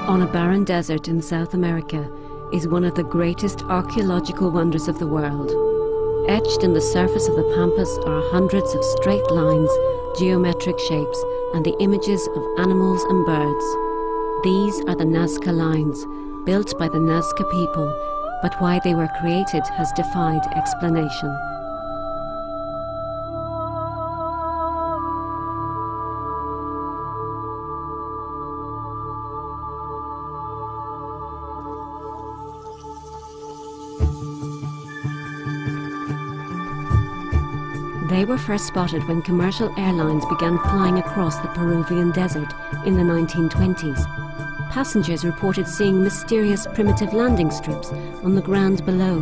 On a barren desert in South America is one of the greatest archaeological wonders of the world. Etched in the surface of the pampas are hundreds of straight lines, geometric shapes, and the images of animals and birds. These are the Nazca lines, built by the Nazca people, but why they were created has defied explanation. They were first spotted when commercial airlines began flying across the Peruvian desert in the 1920s. Passengers reported seeing mysterious primitive landing strips on the ground below.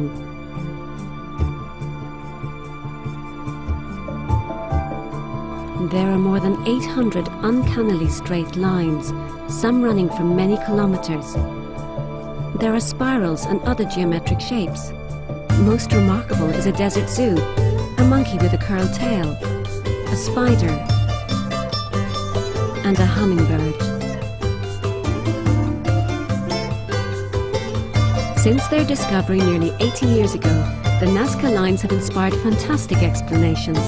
There are more than 800 uncannily straight lines, some running for many kilometers. There are spirals and other geometric shapes. Most remarkable is a desert zoo, a monkey with a curled tail, a spider, and a hummingbird. Since their discovery nearly 80 years ago, the Nazca lines have inspired fantastic explanations.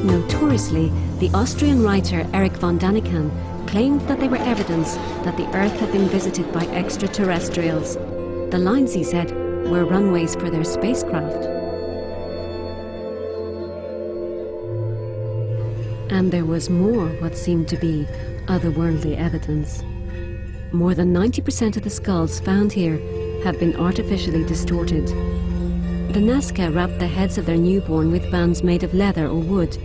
Notoriously, the Austrian writer Erich von Daniken claimed that they were evidence that the Earth had been visited by extraterrestrials. The lines, he said, were runways for their spacecraft. And there was more what seemed to be otherworldly evidence. More than 90% of the skulls found here have been artificially distorted. The Nazca wrapped the heads of their newborn with bands made of leather or wood.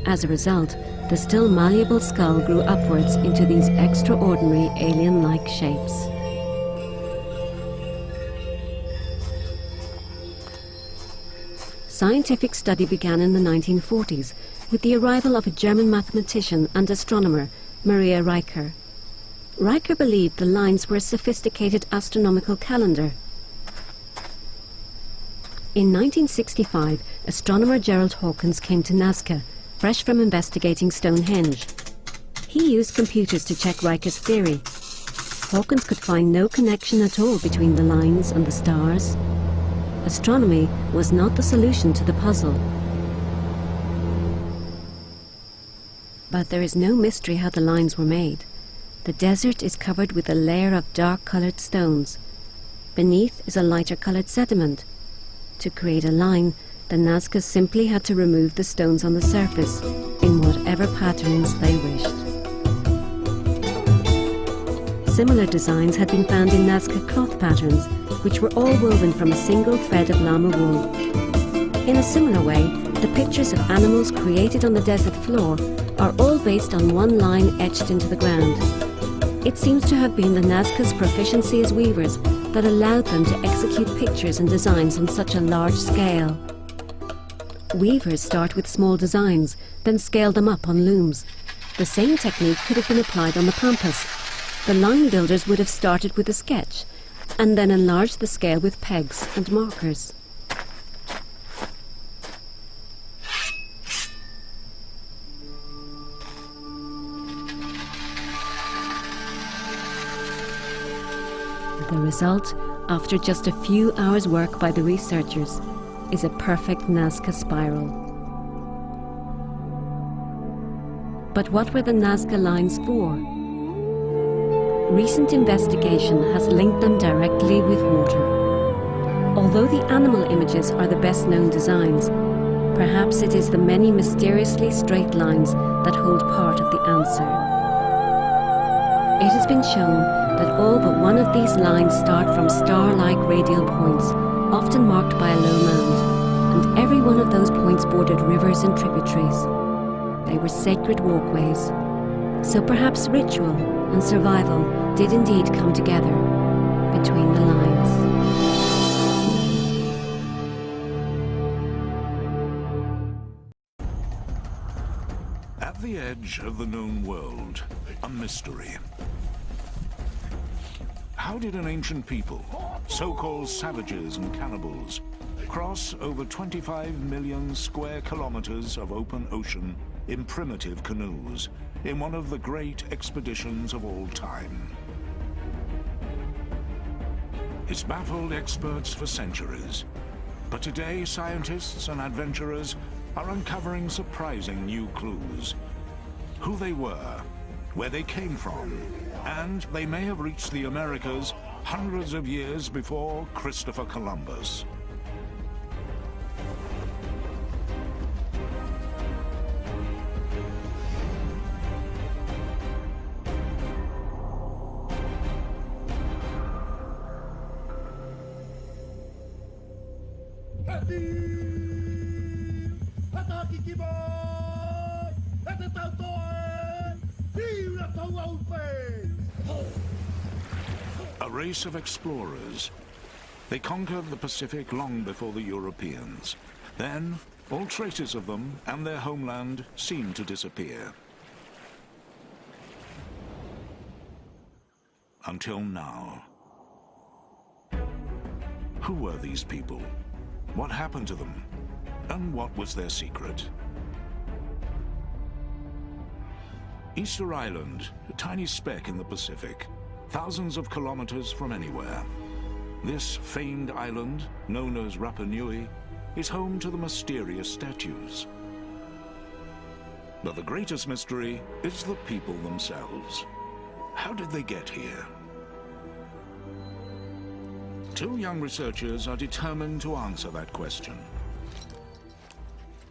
As a result, the still malleable skull grew upwards into these extraordinary alien-like shapes. Scientific study began in the 1940s with the arrival of a German mathematician and astronomer, Maria Reicher. Reicher believed the lines were a sophisticated astronomical calendar. In 1965, astronomer Gerald Hawkins came to Nazca, fresh from investigating Stonehenge. He used computers to check Reicher's theory. Hawkins could find no connection at all between the lines and the stars. Astronomy was not the solution to the puzzle. But there is no mystery how the lines were made. The desert is covered with a layer of dark-colored stones. Beneath is a lighter-colored sediment. To create a line, the Nazca simply had to remove the stones on the surface in whatever patterns they wished. Similar designs had been found in Nazca cloth patterns, which were all woven from a single thread of llama wool. In a similar way, the pictures of animals created on the desert floor are all based on one line etched into the ground. It seems to have been the Nazca's proficiency as weavers that allowed them to execute pictures and designs on such a large scale. Weavers start with small designs, then scale them up on looms. The same technique could have been applied on the pampas. The line builders would have started with a sketch, and then enlarged the scale with pegs and markers. The result, after just a few hours' work by the researchers, is a perfect Nazca spiral. But what were the Nazca lines for? Recent investigation has linked them directly with water. Although the animal images are the best-known designs, perhaps it is the many mysteriously straight lines that hold part of the answer. It has been shown that all but one of these lines start from star-like radial points, often marked by a low mound, and every one of those points bordered rivers and tributaries. They were sacred walkways. So perhaps ritual and survival did indeed come together between the lines. At the edge of the known world, a mystery. How did an ancient people, so-called savages and cannibals, cross over 25 million square kilometers of open ocean in primitive canoes in one of the great expeditions of all time? It's baffled experts for centuries, but today scientists and adventurers are uncovering surprising new clues. Who they were, where they came from, and they may have reached the Americas hundreds of years before Christopher Columbus. A race of explorers. They conquered the Pacific long before the Europeans. Then, all traces of them and their homeland seemed to disappear. Until now. Who were these people? What happened to them? And what was their secret? Easter Island, a tiny speck in the Pacific, thousands of kilometers from anywhere. This famed island, known as Rapa Nui, is home to the mysterious statues. But the greatest mystery is the people themselves. How did they get here? Two young researchers are determined to answer that question.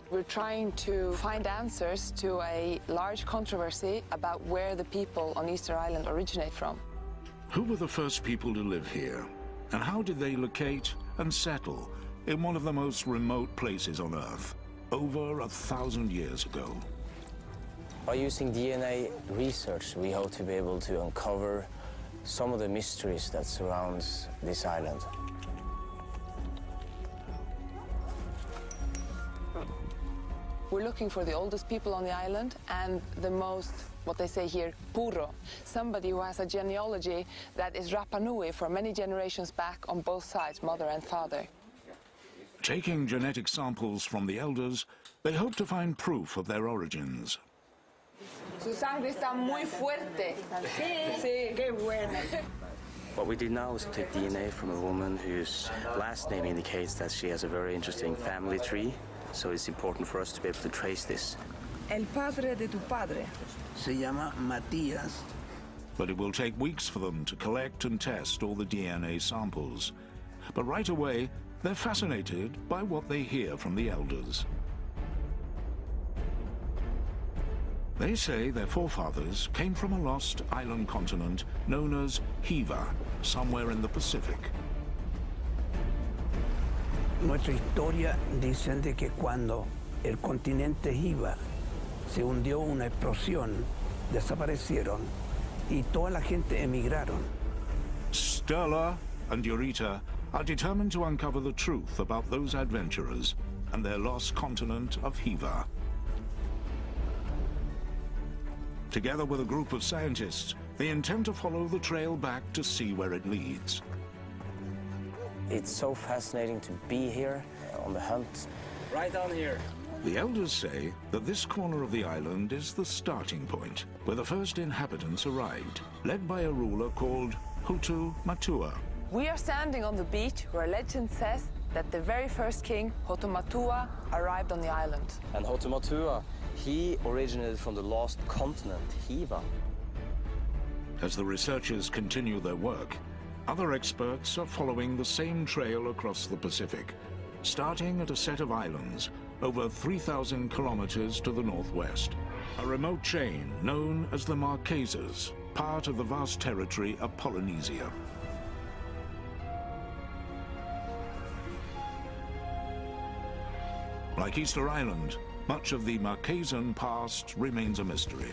We're trying to find answers to a large controversy about where the people on Easter Island originate from. Who were the first people to live here? And how did they locate and settle in one of the most remote places on Earth, over 1,000 years ago? By using DNA research, we hope to be able to uncover some of the mysteries that surrounds this island. We're looking for the oldest people on the island and the most, what they say here, puro, somebody who has a genealogy that is Rapa Nui for many generations back on both sides, mother and father. Taking genetic samples from the elders, they hope to find proof of their origins. Su sangre está muy fuerte. Sí, qué bueno. What we did now is take DNA from a woman whose last name indicates that she has a very interesting family tree. So it's important for us to be able to trace this. El padre de tu padre se llama Matías. But it will take weeks for them to collect and test all the DNA samples. But right away, they're fascinated by what they hear from the elders. They say their forefathers came from a lost island continent known as Hiva, somewhere in the Pacific. Nuestra historia dicen de que cuando el continente Hiva se hundió una explosión, desaparecieron y toda la gente emigraron. Stella and Eureka are determined to uncover the truth about those adventurers and their lost continent of Hiva. Together with a group of scientists, they intend to follow the trail back to see where it leads. It's so fascinating to be here on the hunt. Right down here. The elders say that this corner of the island is the starting point, where the first inhabitants arrived, led by a ruler called Hutu Matua. We are standing on the beach where legend says that the very first king, Hotumatua, arrived on the island. And Hotumatua, he originated from the lost continent, Hiva. As the researchers continue their work, other experts are following the same trail across the Pacific, starting at a set of islands over 3,000 kilometers to the northwest. A remote chain known as the Marquesas, part of the vast territory of Polynesia. Like Easter Island, much of the Marquesan past remains a mystery.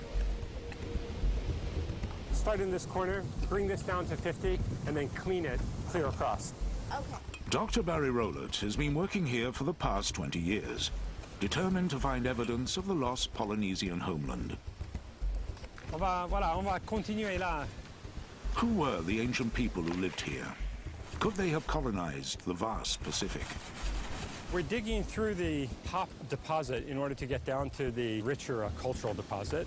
Start in this corner, bring this down to 50, and then clean it clear across. Okay. Dr. Barry Rowlett has been working here for the past 20 years. determined to find evidence of the lost Polynesian homeland. On va continuer là. Who were the ancient people who lived here? Could they have colonized the vast Pacific? We're digging through the top deposit in order to get down to the richer cultural deposit,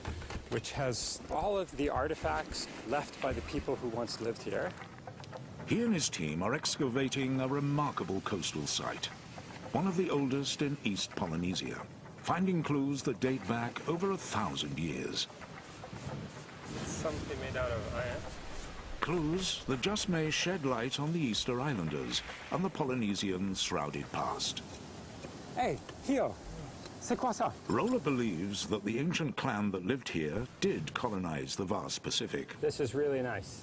which has all of the artifacts left by the people who once lived here. He and his team are excavating a remarkable coastal site, one of the oldest in East Polynesia, finding clues that date back over 1,000 years. Something made out of iron. Clues that just may shed light on the Easter Islanders and the Polynesian shrouded past. Hey, Hio, c'est quoi ça? Roller believes that the ancient clan that lived here did colonize the vast Pacific. This is really nice.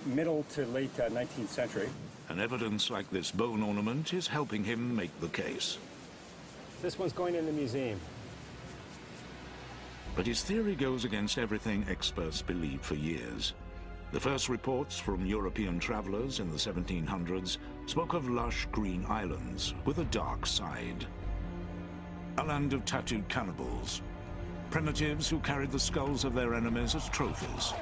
Middle to late 19th century. And evidence like this bone ornament is helping him make the case. This one's going in the museum. But his theory goes against everything experts believed for years. The first reports from European travelers in the 1700s spoke of lush green islands with a dark side. A land of tattooed cannibals, primitives who carried the skulls of their enemies as trophies.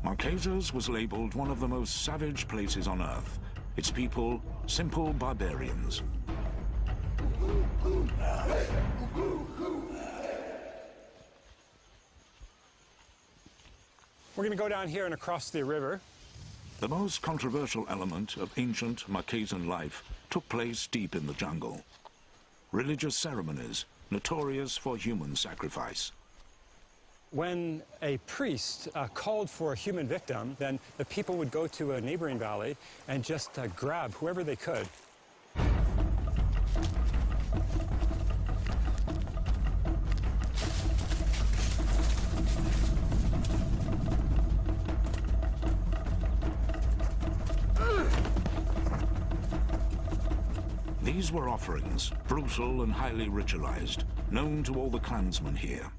Marquesas was labeled one of the most savage places on Earth. Its people, simple barbarians. We're going to go down here and across the river. The most controversial element of ancient Marquesan life took place deep in the jungle. Religious ceremonies, notorious for human sacrifice. When a priest called for a human victim, then the people would go to a neighboring valley and just grab whoever they could. These were offerings, brutal and highly ritualized, known to all the clansmen here.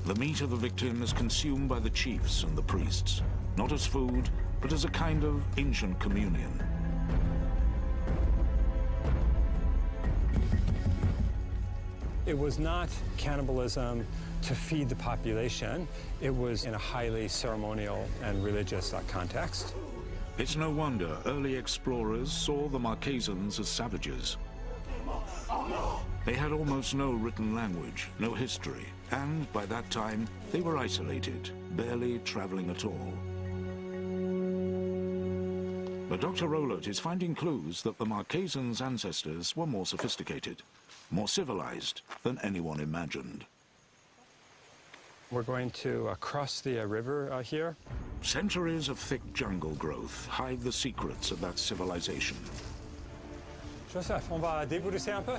The meat of the victim is consumed by the chiefs and the priests, not as food, but as a kind of ancient communion. It was not cannibalism to feed the population. It was in a highly ceremonial and religious context. It's no wonder early explorers saw the Marquesans as savages. They had almost no written language, no history, and by that time they were isolated, barely traveling at all. But Dr. Rowlett is finding clues that the Marquesans' ancestors were more sophisticated, more civilized than anyone imagined. We're going to cross the river here. Centuries of thick jungle growth hide the secrets of that civilization. Joseph, on va débrousser un peu?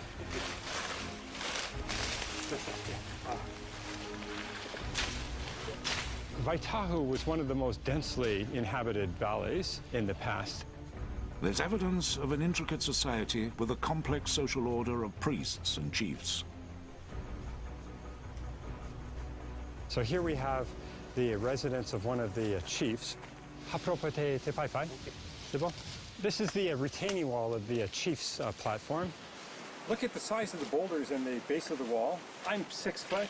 Waitahu was one of the most densely inhabited valleys in the past. There's evidence of an intricate society with a complex social order of priests and chiefs. So here we have the residence of one of the chiefs. This is the retaining wall of the chief's platform. Look at the size of the boulders in the base of the wall. I'm 6 foot.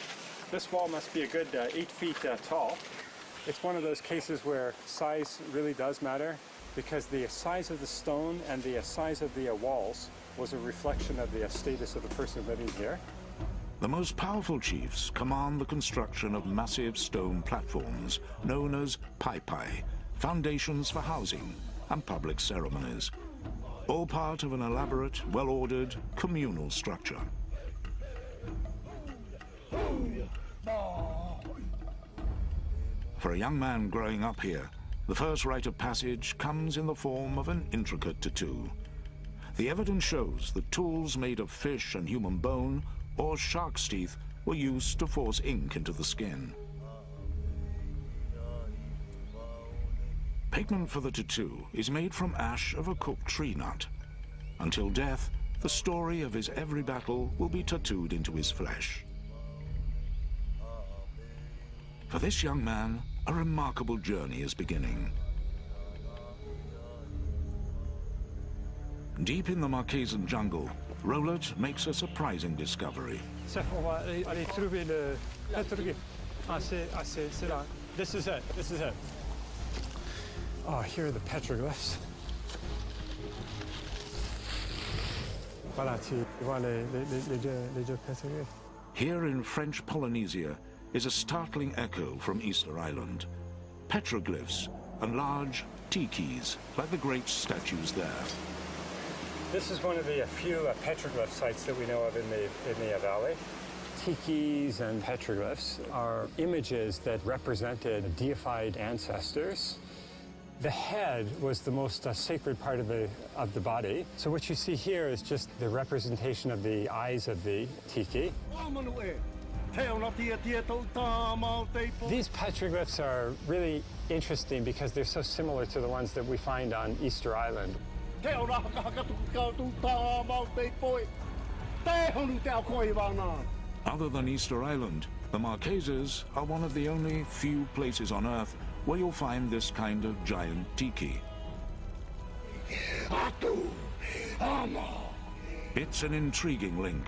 This wall must be a good 8 feet tall. It's one of those cases where size really does matter, because the size of the stone and the size of the walls was a reflection of the status of the person living here. The most powerful chiefs command the construction of massive stone platforms known as pai, foundations for housing and public ceremonies, all part of an elaborate, well-ordered communal structure. For a young man growing up here, the first rite of passage comes in the form of an intricate tattoo. The evidence shows that tools made of fish and human bone or shark's teeth were used to force ink into the skin. Pigment for the tattoo is made from ash of a cooked tree nut. Until death, the story of his every battle will be tattooed into his flesh. For this young man, a remarkable journey is beginning. Deep in the Marquesan jungle, Roland makes a surprising discovery. This is it. Oh, here are the petroglyphs. Voilà, tu vois les deux petroglyphs. Here in French Polynesia is a startling echo from Easter Island. Petroglyphs and large tikis, like the great statues there. This is one of the few petroglyph sites that we know of in the valley. Tikis and petroglyphs are images that represented deified ancestors. The head was the most sacred part of the body. So what you see here is just the representation of the eyes of the tiki. These petroglyphs are really interesting because they're so similar to the ones that we find on Easter Island. Other than Easter Island, the Marquesas are one of the only few places on Earth where you'll find this kind of giant tiki. It's an intriguing link,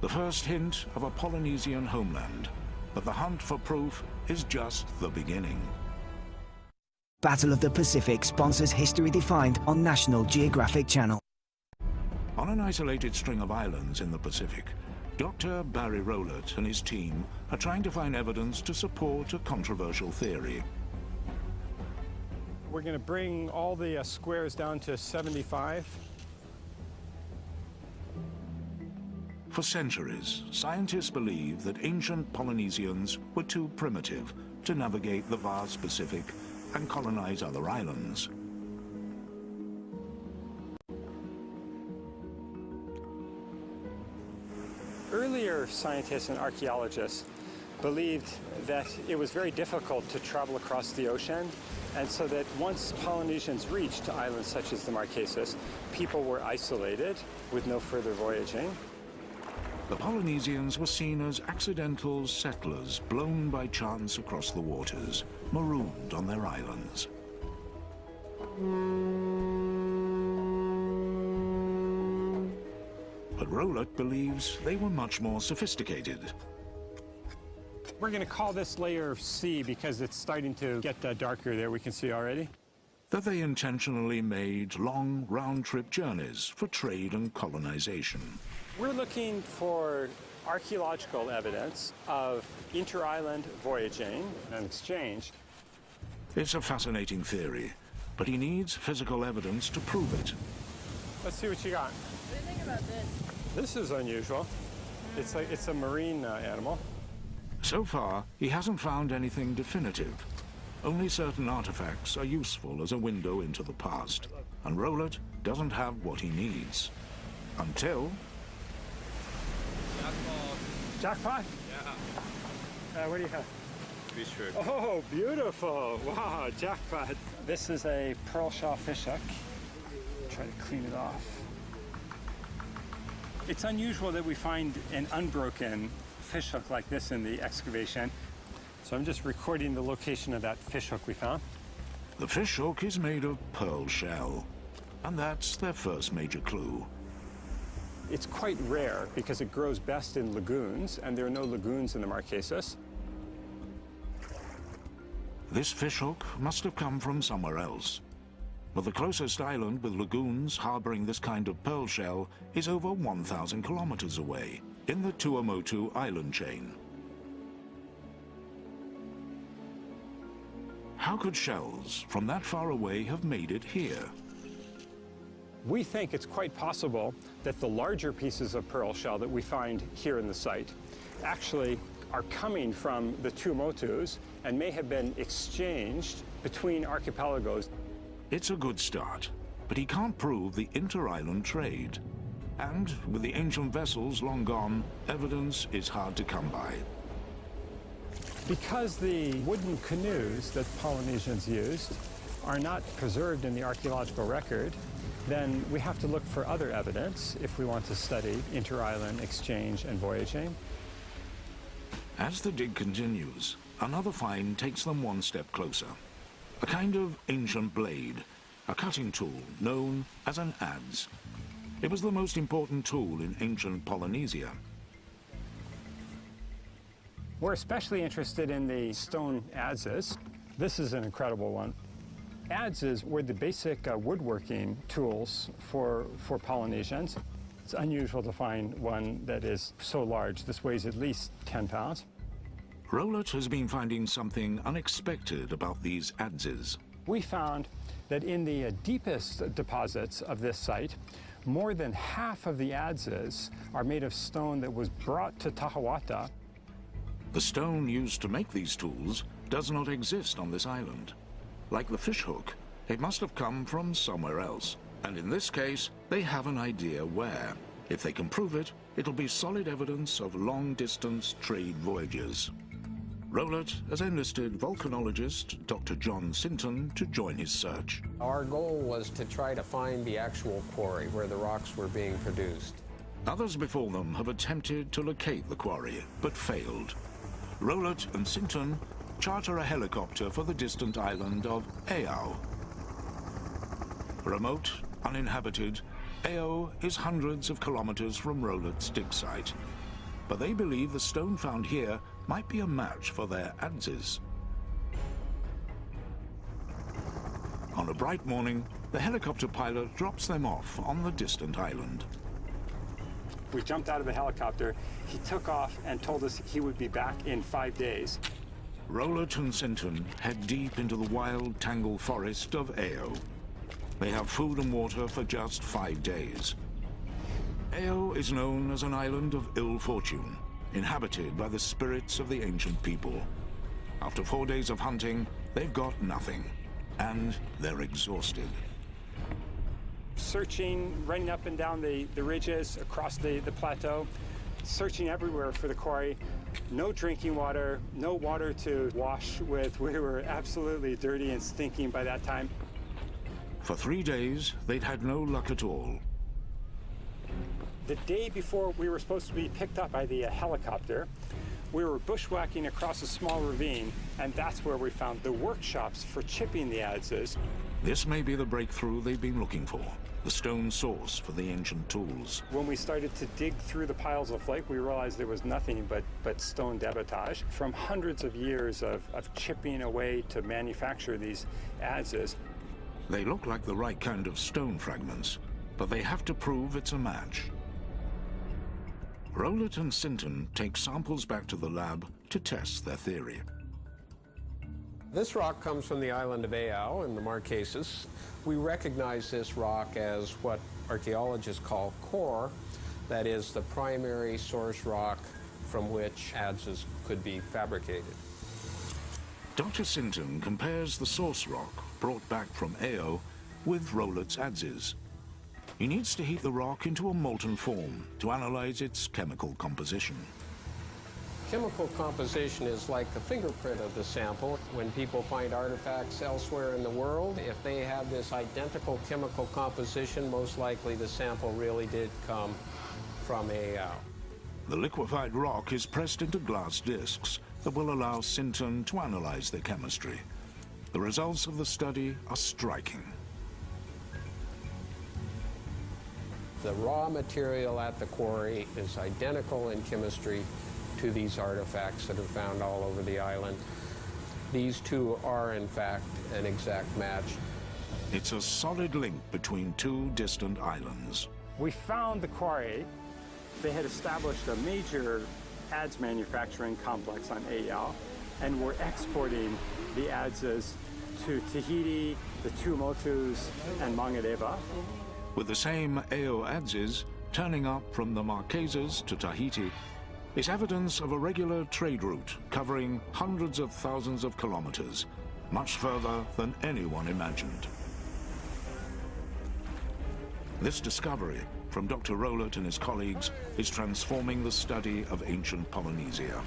the first hint of a Polynesian homeland, but the hunt for proof is just the beginning. Battle of the Pacific sponsors History Defined on National Geographic Channel. On an isolated string of islands in the Pacific, Dr. Barry Rowlett and his team are trying to find evidence to support a controversial theory. We're going to bring all the squares down to 75. For centuries, scientists believed that ancient Polynesians were too primitive to navigate the vast Pacific and colonize other islands. Earlier scientists and archaeologists believed that it was very difficult to travel across the ocean, and so that once Polynesians reached islands such as the Marquesas, people were isolated with no further voyaging. The Polynesians were seen as accidental settlers blown by chance across the waters, marooned on their islands. But Rowlett believes they were much more sophisticated. We're going to call this layer C because it's starting to get darker there, we can see already. That they intentionally made long round-trip journeys for trade and colonization. We're looking for archaeological evidence of inter-island voyaging and exchange. It's a fascinating theory, but he needs physical evidence to prove it. Let's see what you got. What do you think about this? This is unusual. It's a marine animal. So far, he hasn't found anything definitive. Only certain artifacts are useful as a window into the past, and Rowlett doesn't have what he needs. Until... Jackpot? Yeah. What do you have? Fish hook. Oh, beautiful. Wow, jackpot. This is a pearl shell fish hook. Try to clean it off. It's unusual that we find an unbroken fish hook like this in the excavation. So I'm just recording the location of that fish hook we found. The fish hook is made of pearl shell, and that's their first major clue. It's quite rare because it grows best in lagoons, and there are no lagoons in the Marquesas. This fish hook must have come from somewhere else. But the closest island with lagoons harboring this kind of pearl shell is over 1,000 kilometers away, in the Tuamotu island chain. How could shells from that far away have made it here? We think it's quite possible that the larger pieces of pearl shell that we find here in the site actually are coming from the two motus and may have been exchanged between archipelagos. It's a good start, but he can't prove the inter-island trade. And with the ancient vessels long gone, evidence is hard to come by. Because the wooden canoes that Polynesians used are not preserved in the archaeological record, then we have to look for other evidence if we want to study inter-island exchange and voyaging. As the dig continues, another find takes them one step closer. A kind of ancient blade, a cutting tool known as an adze. It was the most important tool in ancient Polynesia. We're especially interested in the stone adzes. This is an incredible one. Adzes were the basic woodworking tools for Polynesians. It's unusual to find one that is so large. This weighs at least 10 pounds. Rowlett has been finding something unexpected about these adzes. We found that in the deepest deposits of this site, more than half of the adzes are made of stone that was brought to Tahawata. The stone used to make these tools does not exist on this island. Like the fishhook, it must have come from somewhere else. And in this case, they have an idea where. If they can prove it, it'll be solid evidence of long-distance trade voyages. Rowlett has enlisted volcanologist Dr. John Sinton to join his search. Our goal was to try to find the actual quarry where the rocks were being produced. Others before them have attempted to locate the quarry, but failed. Rowlett and Sinton charter a helicopter for the distant island of Aao. Remote, uninhabited, Aao is hundreds of kilometers from Rowlett's dig site. But they believe the stone found here might be a match for their adzes. On a bright morning, the helicopter pilot drops them off on the distant island. We jumped out of the helicopter. He took off and told us he would be back in 5 days. Rowlett and Sinton head deep into the wild tangled forest of Aao. They have food and water for just 5 days. Aao is known as an island of ill fortune, inhabited by the spirits of the ancient people. After 4 days of hunting, they've got nothing, and they're exhausted. Searching, running up and down the ridges across the plateau, searching everywhere for the quarry. No drinking water, no water to wash with. We were absolutely dirty and stinking by that time. For 3 days, they'd had no luck at all. The day before we were supposed to be picked up by the helicopter, we were bushwhacking across a small ravine, and that's where we found the workshops for chipping the adzes. This may be the breakthrough they've been looking for, the stone source for the ancient tools. When we started to dig through the piles of flake, we realized there was nothing but stone debitage from hundreds of years of chipping away to manufacture these adzes. They look like the right kind of stone fragments, but they have to prove it's a match. Rowlett and Sinton take samples back to the lab to test their theory. This rock comes from the island of Aao in the Marquesas. We recognize this rock as what archaeologists call core, that is the primary source rock from which adzes could be fabricated. Dr. Sinton compares the source rock brought back from Aao with Rowlett's adzes. He needs to heat the rock into a molten form to analyze its chemical composition. Chemical composition is like the fingerprint of the sample. When people find artifacts elsewhere in the world, if they have this identical chemical composition, most likely the sample really did come from Aao. The liquefied rock is pressed into glass discs that will allow Sinton to analyze the chemistry. The results of the study are striking. The raw material at the quarry is identical in chemistry to these artifacts that are found all over the island. These two are, in fact, an exact match. It's a solid link between two distant islands. We found the quarry. They had established a major adze manufacturing complex on Aao, and were exporting the adzes to Tahiti, the Tuamotus, and Mangareva. With the same Aao adzes turning up from the Marquesas to Tahiti, is evidence of a regular trade route covering hundreds of thousands of kilometers, much further than anyone imagined. This discovery from Dr. Rowlett and his colleagues is transforming the study of ancient Polynesia.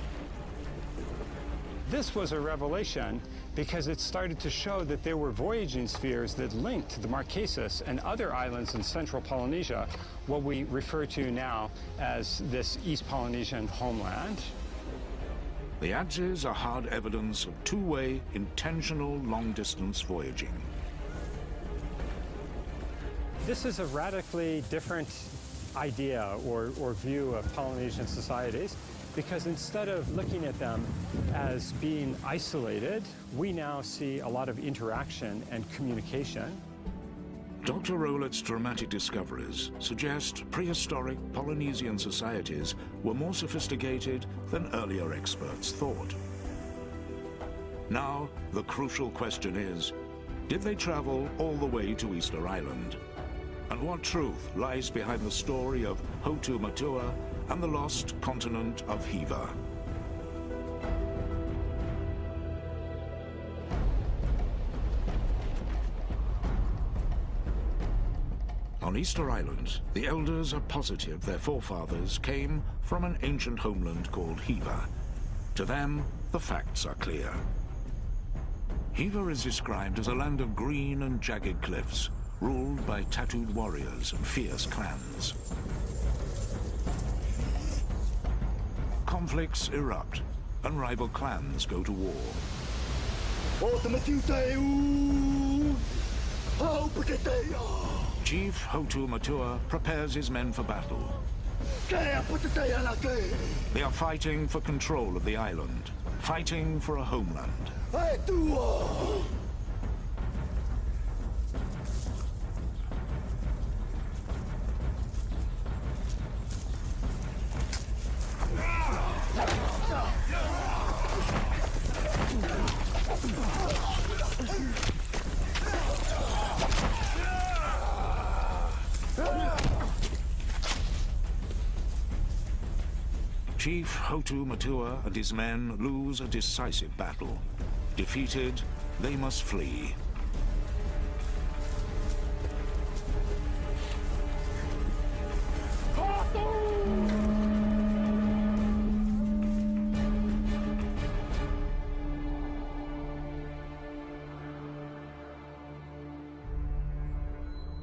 This was a revelation because it started to show that there were voyaging spheres that linked the Marquesas and other islands in central Polynesia, what we refer to now as this East Polynesian homeland. The adzes are hard evidence of two-way, intentional long-distance voyaging. This is a radically different idea or view of Polynesian societies, because instead of looking at them as being isolated, we now see a lot of interaction and communication. Dr. Rowlett's dramatic discoveries suggest prehistoric Polynesian societies were more sophisticated than earlier experts thought. Now, the crucial question is, did they travel all the way to Easter Island? And what truth lies behind the story of Hotu Matua and the lost continent of Hiva? On Easter Island, the elders are positive their forefathers came from an ancient homeland called Hiva. To them, the facts are clear. Hiva is described as a land of green and jagged cliffs, ruled by tattooed warriors and fierce clans. Conflicts erupt, and rival clans go to war. Chief Hotu Matua prepares his men for battle. They are fighting for control of the island, fighting for a homeland. Chief Hotu Matua and his men lose a decisive battle. Defeated, they must flee.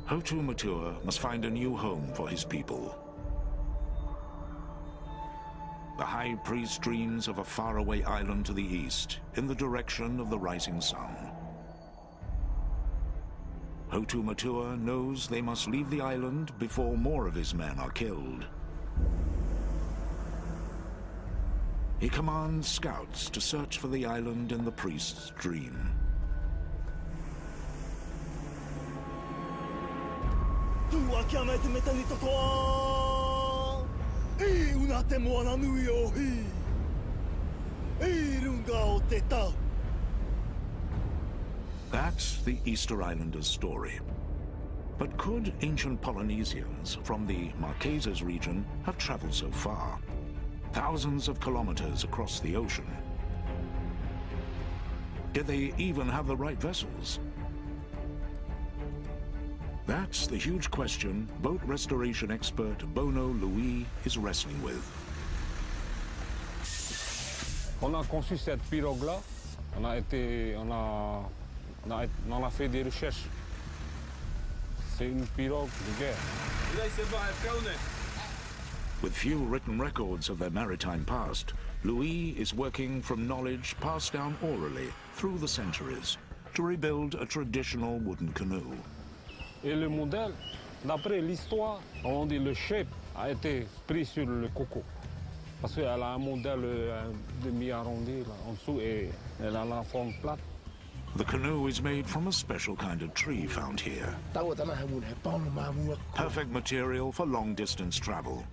Hotu Matua must find a new home for his people. The high priest dreams of a faraway island to the east, in the direction of the rising sun. Hotu Matua knows they must leave the island before more of his men are killed. He commands scouts to search for the island in the priest's dream. That's the Easter Islanders' story. But could ancient Polynesians from the Marquesas region have traveled so far? Thousands of kilometers across the ocean. Did they even have the right vessels? That's the huge question boat restoration expert Bono Louis is wrestling with. On a conçu cette pirogue-là, on a fait des recherches. C'est une pirogue de guerre. With few written records of their maritime past, Louis is working from knowledge passed down orally through the centuries to rebuild a traditional wooden canoe. Et le modèle, d'après l'histoire, on dit le shape a été pris sur le coco. Parce qu'elle a un modèle demi-arrondi en dessous et elle a la forme plate. The canoe is made from a special kind of tree found here. Perfect material for long-distance travel.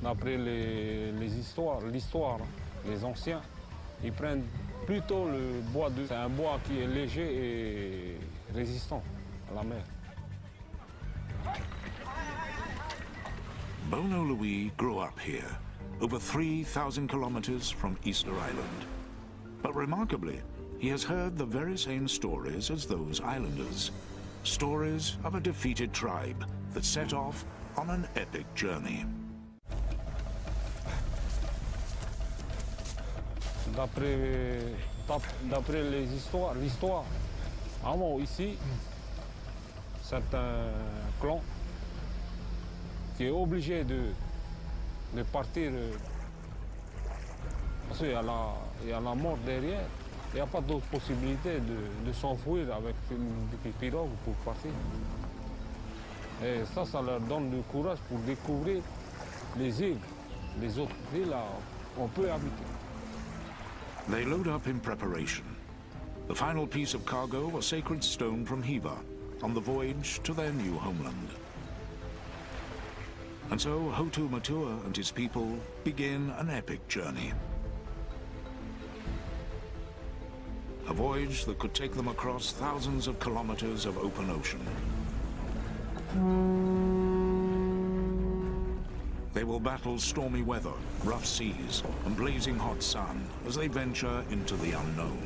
D'après l'histoire, les anciens, ils prennent plutôt le bois c'est un bois qui est léger et résistant à la mer. Bono Louis grew up here, over 3,000 kilometers from Easter Island. But remarkably, he has heard the very same stories as those islanders. Stories of a defeated tribe that set off on an epic journey. D'après l'histoire, avant ici, c'est un clan qui est obligé de partir parce qu'il y a la mort derrière. Il n'y a pas d'autre possibilité de s'enfuir avec une pirogue pour partir. Et ça leur donne du courage pour découvrir les îles, les autres îles où on peut habiter. They load up in preparation. The final piece of cargo, a sacred stone from Hiva, on the voyage to their new homeland. And so Hotu Matua and his people begin an epic journey. A voyage that could take them across thousands of kilometers of open ocean. They will battle stormy weather, rough seas, and blazing hot sun as they venture into the unknown.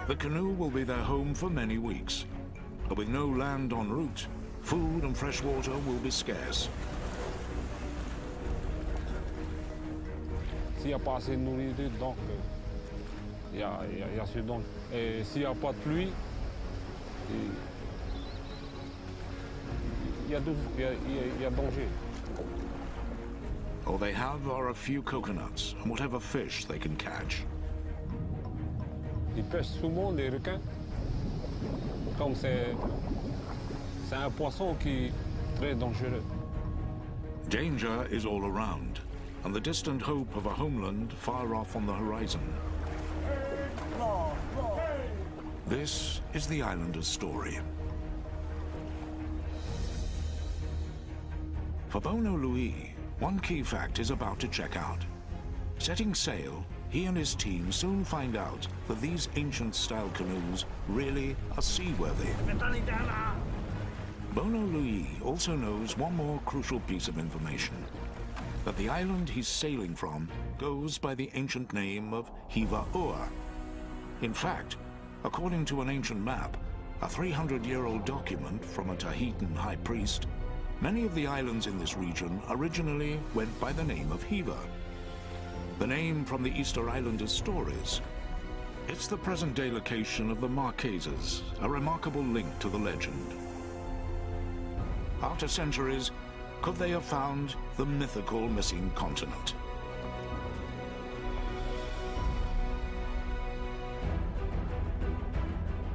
The canoe will be their home for many weeks, but with no land en route, food and fresh water will be scarce. S'il n'y a pas assez de nourriture, donc il y a ce don. Et s'il n'y a pas de pluie, il y a danger. All they have are a few coconuts and whatever fish they can catch. Ils pêchent souvent des requins. Comme c'est un poisson qui est très dangereux. Danger is all around, and the distant hope of a homeland far off on the horizon. This is the islander's story. For Bono Louis, one key fact is about to check out. Setting sail, he and his team soon find out that these ancient-style canoes really are seaworthy. Bono Louis also knows one more crucial piece of information. That the island he's sailing from goes by the ancient name of Hiva Ua. In fact, according to an ancient map, a 300-year-old document from a Tahitan high priest, many of the islands in this region originally went by the name of Hiva. The name from the Easter Islanders' stories. It's the present-day location of the Marquesas, a remarkable link to the legend. After centuries, could they have found the mythical missing continent?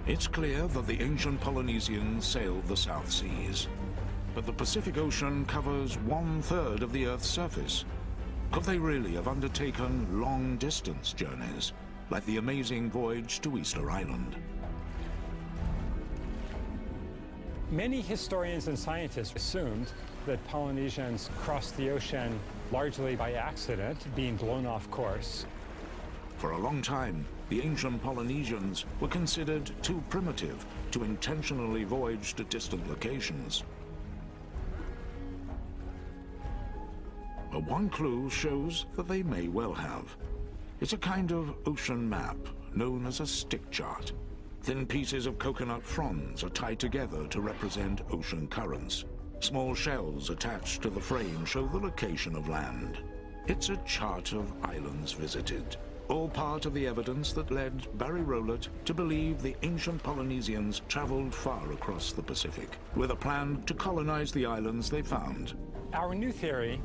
It's clear that the ancient Polynesians sailed the South Seas, but the Pacific Ocean covers 1/3 of the Earth's surface. Could they really have undertaken long-distance journeys, like the amazing voyage to Easter Island? Many historians and scientists assumed that Polynesians crossed the ocean largely by accident, being blown off course. For a long time, the ancient Polynesians were considered too primitive to intentionally voyage to distant locations. But one clue shows that they may well have. It's a kind of ocean map known as a stick chart. Thin pieces of coconut fronds are tied together to represent ocean currents. Small shells attached to the frame show the location of land. It's a chart of islands visited, all part of the evidence that led Barry Rowlett to believe the ancient Polynesians traveled far across the Pacific, with a plan to colonize the islands they found. Our new theory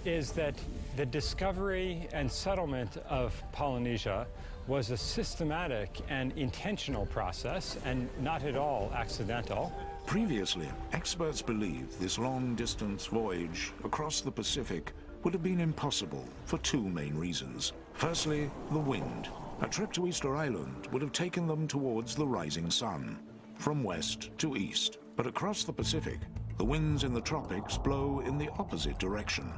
is that the discovery and settlement of Polynesia was a systematic and intentional process and not at all accidental. Previously, experts believed this long-distance voyage across the Pacific would have been impossible for two main reasons. Firstly, the wind. A trip to Easter Island would have taken them towards the rising sun, from west to east. But across the Pacific, the winds in the tropics blow in the opposite direction,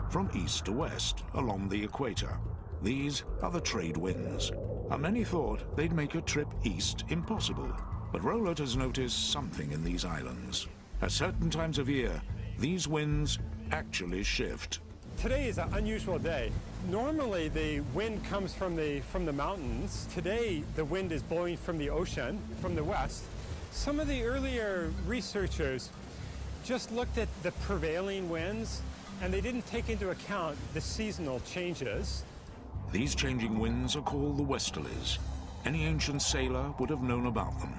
from east to west, along the equator. These are the trade winds, and many thought they'd make a trip east impossible. But Rowlett has noticed something in these islands. At certain times of year, these winds actually shift. Today is an unusual day. Normally the wind comes from the mountains. Today the wind is blowing from the ocean, from the west. Some of the earlier researchers just looked at the prevailing winds and they didn't take into account the seasonal changes. These changing winds are called the westerlies. Any ancient sailor would have known about them.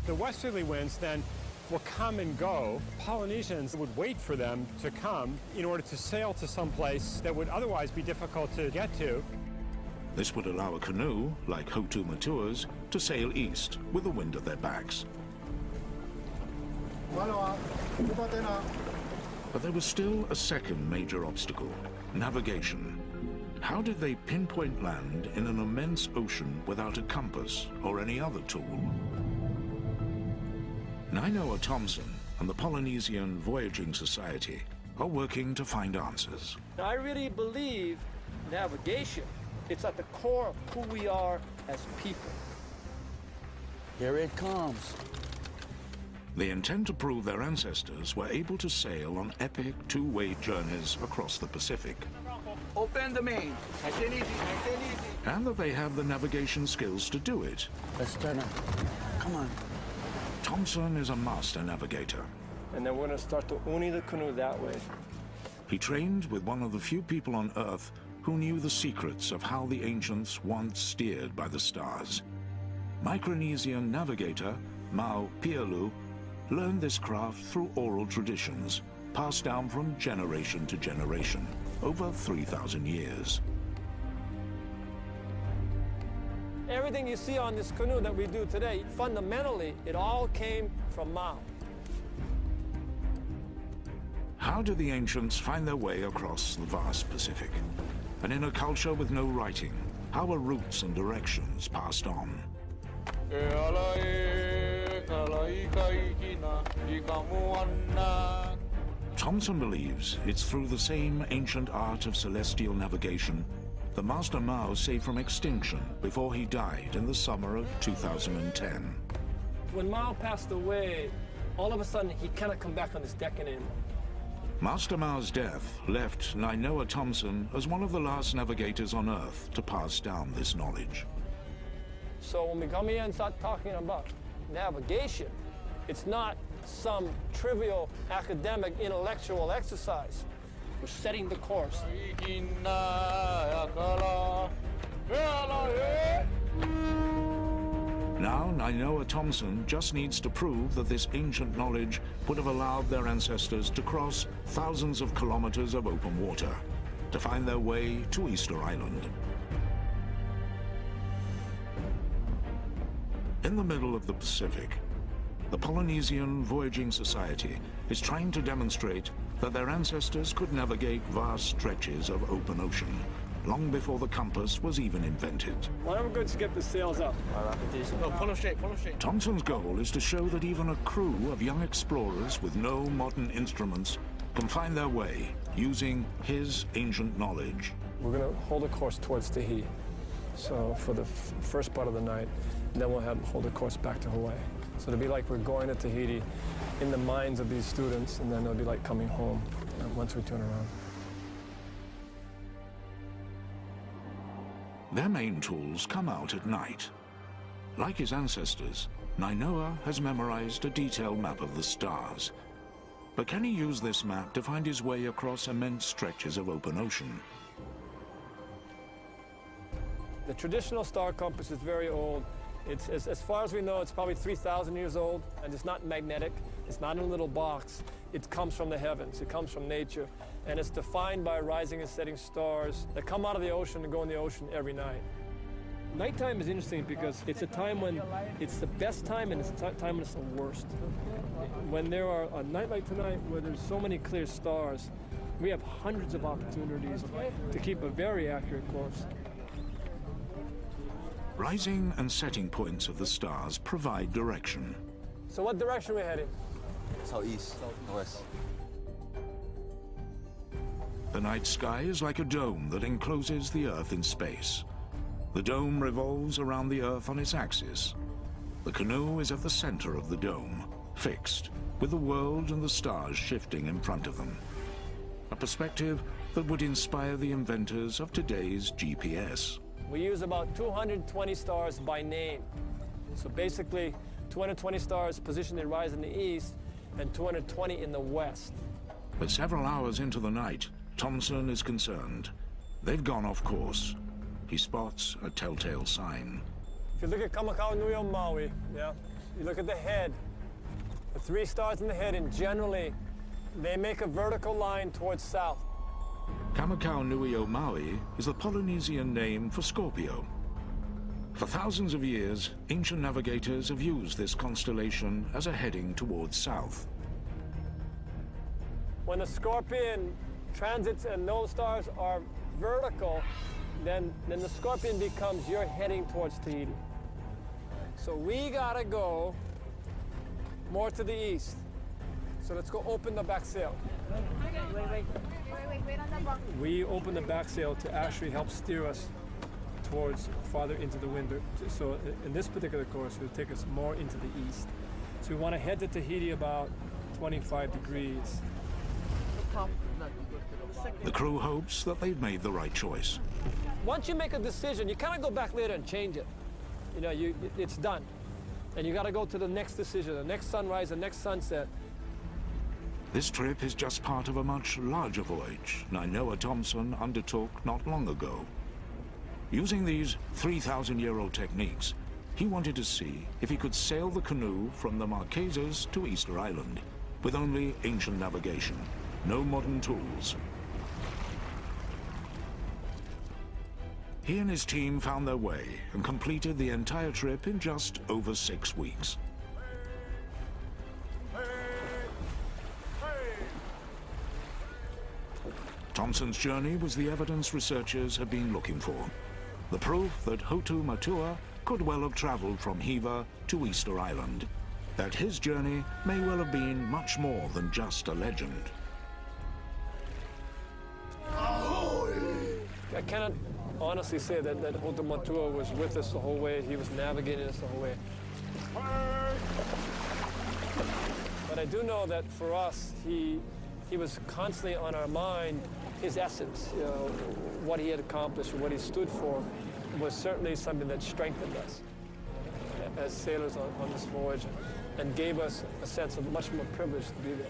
The westerly winds then will come and go. Polynesians would wait for them to come in order to sail to some place that would otherwise be difficult to get to. This would allow a canoe, like Hotu Matua's, to sail east with the wind at their backs. But there was still a second major obstacle: navigation. How did they pinpoint land in an immense ocean without a compass or any other tool? Nainoa Thompson and the Polynesian Voyaging Society are working to find answers. I really believe navigation, it's at the core of who we are as people. Here it comes. They intend to prove their ancestors were able to sail on epic two-way journeys across the Pacific. Open the main. Nice and easy, nice and easy. And that they have the navigation skills to do it. Let's turn it. Come on. Thompson is a master navigator. And then we're going to start to uni the canoe that way. He trained with one of the few people on Earth who knew the secrets of how the ancients once steered by the stars. Micronesian navigator Mau Pialu learned this craft through oral traditions, passed down from generation to generation, over 3,000 years. Everything you see on this canoe that we do today, fundamentally, it all came from Mau. How did the ancients find their way across the vast Pacific? And in a culture with no writing, how are routes and directions passed on? Thompson believes it's through the same ancient art of celestial navigation that Master Mau saved from extinction before he died in the summer of 2010. When Mau passed away, all of a sudden he cannot come back on this deck anymore. Master Mau's death left Nainoa Thompson as one of the last navigators on Earth to pass down this knowledge. So when we come here and start talking about navigation, it's not some trivial academic intellectual exercise. We're setting the course. Now Nainoa Thompson just needs to prove that this ancient knowledge would have allowed their ancestors to cross thousands of kilometers of open water to find their way to Easter Island. In the middle of the Pacific, the Polynesian Voyaging Society is trying to demonstrate that their ancestors could navigate vast stretches of open ocean long before the compass was even invented. Well, I'm going to get the sails up. No, pull them straight, pull them straight. Thompson's goal is to show that even a crew of young explorers with no modern instruments can find their way using his ancient knowledge. We're going to hold a course towards Tahiti, so for the first part of the night, and then we'll hold a course back to Hawaii. So it'll be like we're going to Tahiti in the minds of these students, and then it'll be like coming home once we turn around. Their main tools come out at night. Like his ancestors, Nainoa has memorized a detailed map of the stars. But can he use this map to find his way across immense stretches of open ocean? The traditional star compass is very old. It's, as far as we know, it's probably 3,000 years old, and it's not magnetic. It's not in a little box. It comes from the heavens. It comes from nature, and it's defined by rising and setting stars that come out of the ocean and go in the ocean every night. Nighttime is interesting because it's a time when it's the best time and it's a time when it's the worst. When there are a night like tonight where there's so many clear stars, we have hundreds of opportunities to keep a very accurate course. Rising and setting points of the stars provide direction. So what direction are we heading? Southeast, northwest. The night sky is like a dome that encloses the Earth in space. The dome revolves around the Earth on its axis. The canoe is at the center of the dome, fixed, with the world and the stars shifting in front of them. A perspective that would inspire the inventors of today's GPS. We use about 220 stars by name. So basically, 220 stars positioned in rise in the east and 220 in the west. But several hours into the night, Thomson is concerned. They've gone off course. He spots a telltale sign. If you look at Kamakau Nui o Maui, yeah, you look at the head, the 3 stars in the head, and generally, they make a vertical line towards south. Kamakau Nui o Maui is the Polynesian name for Scorpio. For thousands of years, ancient navigators have used this constellation as a heading towards south. When the Scorpion transits and those stars are vertical, then the Scorpion becomes you're heading towards Tahiti. So we gotta go more to the east. So let's go open the back sail. We open the back sail to actually help steer us towards farther into the wind. So in this particular course, it will take us more into the east. So we want to head to Tahiti about 25 degrees. The crew hopes that they've made the right choice. Once you make a decision, you kind of go back later and change it. You know, it's done. And you got to go to the next decision, the next sunrise, the next sunset. This trip is just part of a much larger voyage Nainoa Thomson undertook not long ago. Using these 3,000-year-old techniques, he wanted to see if he could sail the canoe from the Marquesas to Easter Island with only ancient navigation, no modern tools. He and his team found their way and completed the entire trip in just over 6 weeks. Thomson's journey was the evidence researchers had been looking for. The proof that Hotu Matua could well have traveled from Hiva to Easter Island. That his journey may well have been much more than just a legend. I cannot honestly say that Hotu Matua was with us the whole way. He was navigating us the whole way. But I do know that for us, he was constantly on our mind. His essence, you know, what he had accomplished, what he stood for, was certainly something that strengthened us as sailors on this voyage and gave us a sense of much more privilege to be there.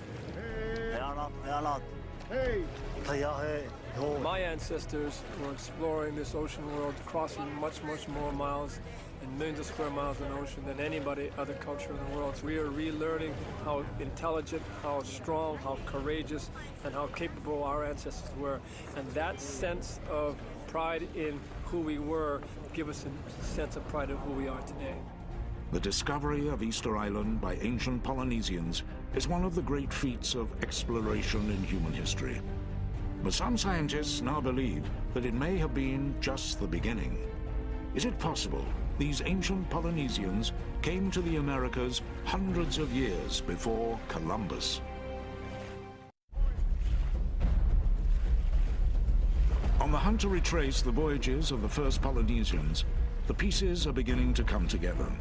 My ancestors were exploring this ocean world, crossing much more miles and millions of square miles of ocean than anybody other culture in the world. So we are relearning how intelligent, how strong, how courageous, and how capable our ancestors were. And that sense of pride in who we were give us a sense of pride in who we are today. The discovery of Easter Island by ancient Polynesians is one of the great feats of exploration in human history. But some scientists now believe that it may have been just the beginning. Is it possible these ancient Polynesians came to the Americas hundreds of years before Columbus? On the hunt to retrace the voyages of the first Polynesians, the pieces are beginning to come together.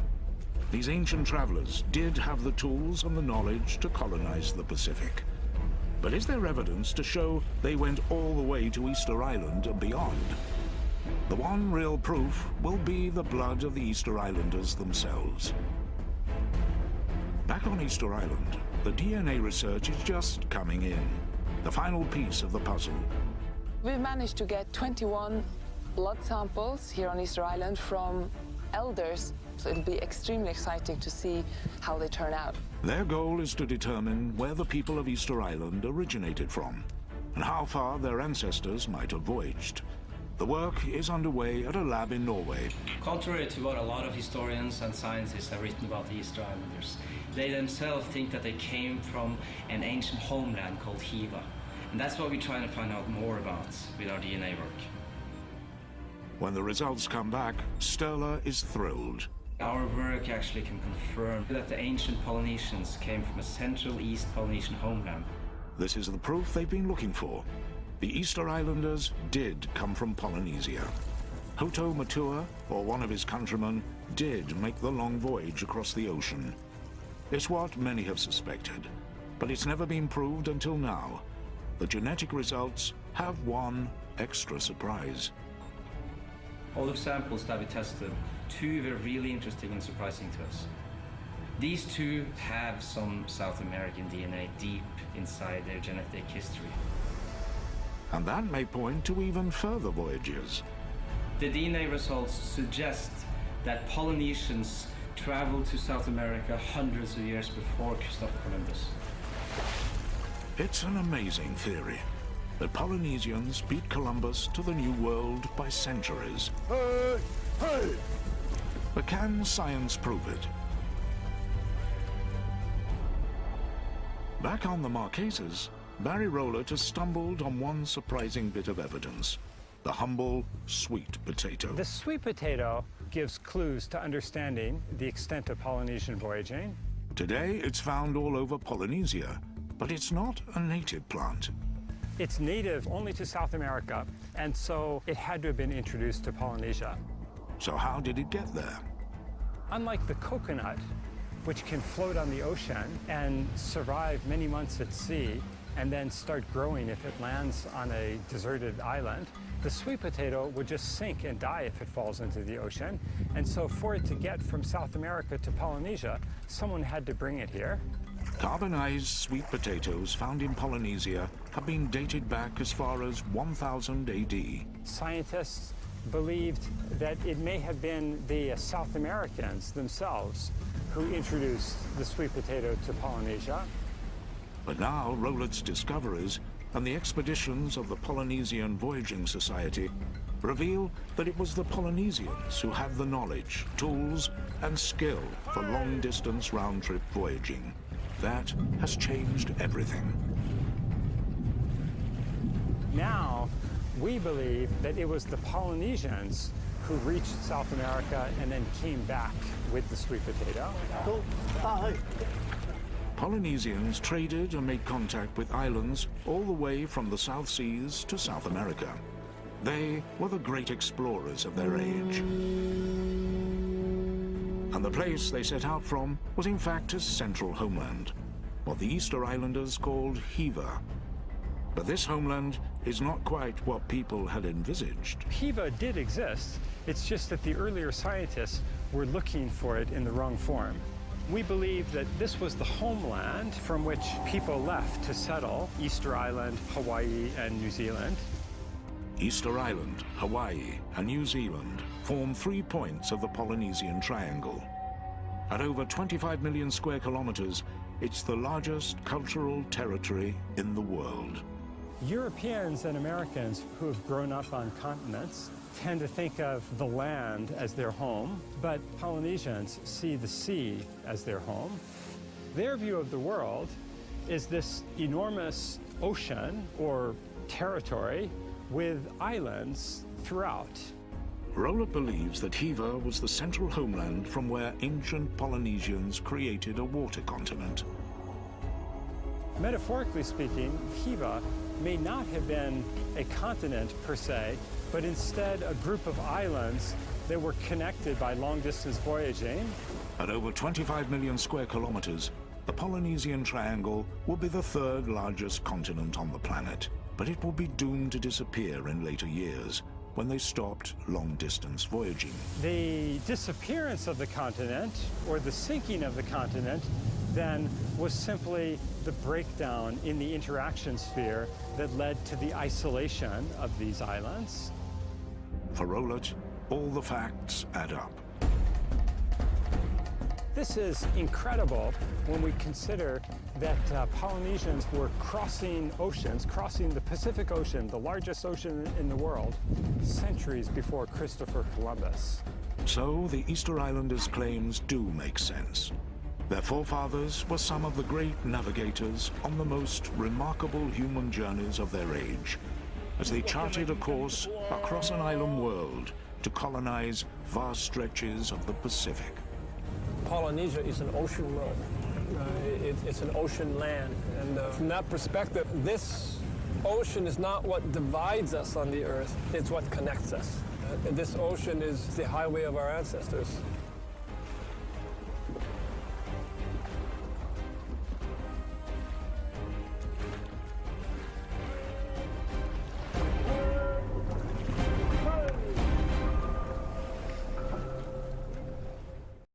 These ancient travelers did have the tools and the knowledge to colonize the Pacific. But is there evidence to show they went all the way to Easter Island and beyond? The one real proof will be the blood of the Easter Islanders themselves. Back on Easter Island, the DNA research is just coming in, the final piece of the puzzle. We've managed to get 21 blood samples here on Easter Island from elders, so it'll be extremely exciting to see how they turn out. Their goal is to determine where the people of Easter Island originated from and how far their ancestors might have voyaged. The work is underway at a lab in Norway. Contrary to what a lot of historians and scientists have written about the Easter Islanders, they themselves think that they came from an ancient homeland called Hiva. And that's what we're trying to find out more about with our DNA work. When the results come back, Sturla is thrilled. Our work actually can confirm that the ancient Polynesians came from a Central East Polynesian homeland. This is the proof they've been looking for. The Easter Islanders did come from Polynesia. Hotu Matua, or one of his countrymen, did make the long voyage across the ocean. It's what many have suspected, but it's never been proved until now. The genetic results have one extra surprise. All the samples that we tested, two were really interesting and surprising to us. These two have some South American DNA deep inside their genetic history. And that may point to even further voyages. The DNA results suggest that Polynesians traveled to South America hundreds of years before Christopher Columbus. It's an amazing theory that Polynesians beat Columbus to the New World by centuries. Hey! Hey! But can science prove it? Back on the Marquesas, Barry Rowlett has stumbled on one surprising bit of evidence: the humble sweet potato. The sweet potato gives clues to understanding the extent of Polynesian voyaging. Today, it's found all over Polynesia, but it's not a native plant. It's native only to South America, and so it had to have been introduced to Polynesia. So how did it get there? Unlike the coconut, which can float on the ocean and survive many months at sea and then start growing if it lands on a deserted island, the sweet potato would just sink and die if it falls into the ocean. And so for it to get from South America to Polynesia, someone had to bring it here. Carbonized sweet potatoes found in Polynesia have been dated back as far as 1000 AD. Scientists believed that it may have been the South Americans themselves who introduced the sweet potato to Polynesia. But now Rowlett's discoveries and the expeditions of the Polynesian Voyaging Society reveal that it was the Polynesians who had the knowledge, tools, and skill for long-distance round-trip voyaging. That has changed everything. Now, we believe that it was the Polynesians who reached South America and then came back with the sweet potato. Polynesians traded and made contact with islands all the way from the South Seas to South America. They were the great explorers of their age. And the place they set out from was in fact a central homeland, what the Easter Islanders called Hiva. But this homeland is not quite what people had envisaged. Hiva did exist. It's just that the earlier scientists were looking for it in the wrong form. We believe that this was the homeland from which people left to settle Easter Island, Hawaii, and New Zealand. Easter Island, Hawaii, and New Zealand form 3 points of the Polynesian Triangle. At over 25 million square kilometers, it's the largest cultural territory in the world. Europeans and Americans who have grown up on continents tend to think of the land as their home, but Polynesians see the sea as their home. Their view of the world is this enormous ocean or territory with islands throughout. Rowlett believes that Hiva was the central homeland from where ancient Polynesians created a water continent. Metaphorically speaking, Hiva may not have been a continent per se, but instead a group of islands that were connected by long-distance voyaging. At over 25 million square kilometers, the Polynesian Triangle will be the third largest continent on the planet, but it will be doomed to disappear in later years when they stopped long-distance voyaging. The disappearance of the continent, or the sinking of the continent, then was simply the breakdown in the interaction sphere that led to the isolation of these islands. For Rowlett, all the facts add up. This is incredible when we consider that Polynesians were crossing oceans, crossing the Pacific Ocean, the largest ocean in the world, centuries before Christopher Columbus. So the Easter Islanders' claims do make sense. Their forefathers were some of the great navigators on the most remarkable human journeys of their age, as they charted a course across an island world to colonize vast stretches of the Pacific. Polynesia is an ocean world. It's an ocean land. And from that perspective, this ocean is not what divides us on the Earth, it's what connects us. This ocean is the highway of our ancestors.